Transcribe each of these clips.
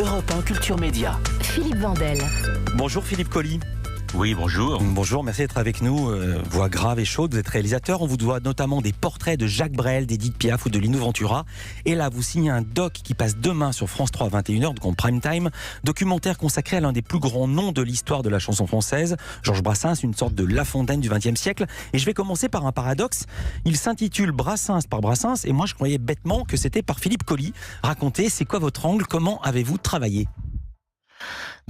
Europe 1 Culture Média. Philippe Vandel. Bonjour Philippe Colly. Oui, bonjour. Bonjour, merci d'être avec nous. Voix grave et chaude, vous êtes réalisateur. On vous doit notamment des portraits de Jacques Brel, d'Édith Piaf ou de Lino Ventura. Et là, vous signez un doc qui passe demain sur France 3 à 21h, donc en prime time. Documentaire consacré à l'un des plus grands noms de l'histoire de la chanson française, Georges Brassens, une sorte de La Fontaine du XXe siècle. Et je vais commencer par un paradoxe. Il s'intitule Brassens par Brassens. Et moi, je croyais bêtement que c'était par Philippe Colly. Racontez, c'est quoi votre angle? Comment avez-vous travaillé?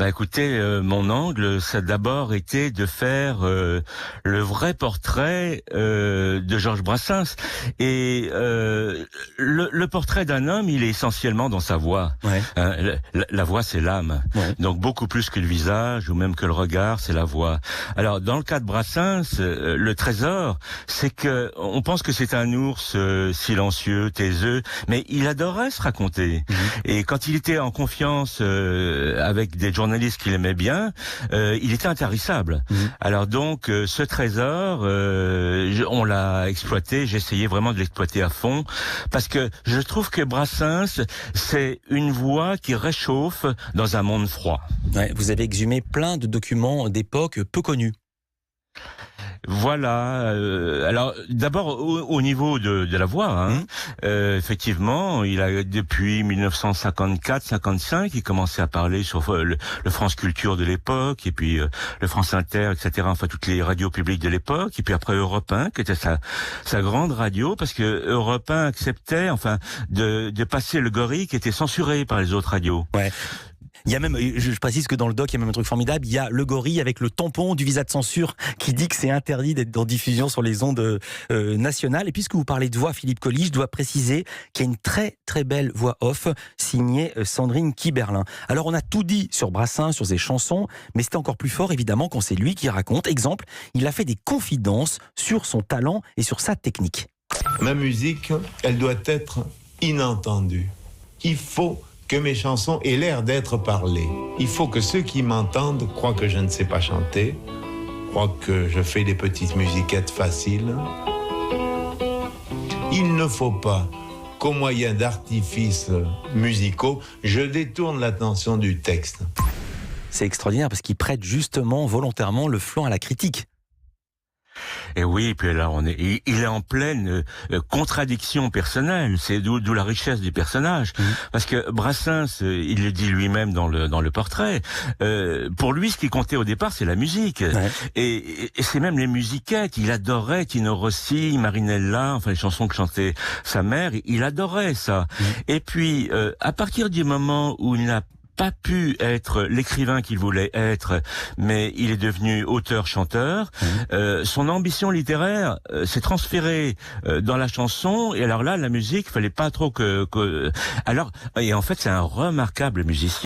Écoutez, mon angle, ça a d'abord été de faire le vrai portrait de Georges Brassens. Et le portrait d'un homme, il est essentiellement dans sa voix. Ouais. La voix, c'est l'âme. Ouais. Donc beaucoup plus que le visage ou même que le regard, c'est la voix. Alors dans le cas de Brassens, le trésor, c'est que on pense que c'est un ours silencieux, taiseux, mais il adorait se raconter. Et quand il était en confiance avec des journalistes qu'il aimait bien, il était intarissable. Alors donc, ce trésor, on l'a exploité, j'ai essayé vraiment de l'exploiter à fond, parce que je trouve que Brassens, c'est une voix qui réchauffe dans un monde froid. Ouais, vous avez exhumé plein de documents d'époque peu connus. Voilà. Alors d'abord au niveau de la voix, effectivement, il a depuis 1954-55, il commençait à parler sur le France Culture de l'époque, et puis le France Inter, etc. Enfin toutes les radios publiques de l'époque, et puis après Europe 1, qui était sa grande radio, parce que Europe 1 acceptait, de passer le gorille qui était censuré par les autres radios. Ouais. Il y a même, je précise que dans le doc, il y a même un truc formidable, il y a le gorille avec le tampon du visa de censure qui dit que c'est interdit d'être en diffusion sur les ondes nationales. Et puisque vous parlez de voix, Philippe Colly, je dois préciser qu'il y a une très très belle voix off signée Sandrine Kiberlin. Alors on a tout dit sur Brassens, sur ses chansons, mais c'était encore plus fort évidemment quand c'est lui qui raconte. Exemple, il a fait des confidences sur son talent et sur sa technique. Ma musique, elle doit être inentendue. Il faut que mes chansons aient l'air d'être parlées. Il faut que ceux qui m'entendent croient que je ne sais pas chanter, croient que je fais des petites musiquettes faciles. Il ne faut pas qu'au moyen d'artifices musicaux, je détourne l'attention du texte. C'est extraordinaire parce qu'il prête justement volontairement le flanc à la critique. Et oui, puis là il est en pleine contradiction personnelle. C'est d'où la richesse du personnage, parce que Brassens, il le dit lui-même dans le portrait. Pour lui, ce qui comptait au départ, c'est la musique, et c'est même les musiquettes. Il adorait Tino Rossi, Marinella, les chansons que chantait sa mère. Il adorait ça. Et puis, à partir du moment où il n'a pas pu être l'écrivain qu'il voulait être, mais il est devenu auteur-chanteur. Son ambition littéraire s'est transférée dans la chanson, et alors là, la musique, fallait pas trop alors, et en fait, c'est un remarquable musicien.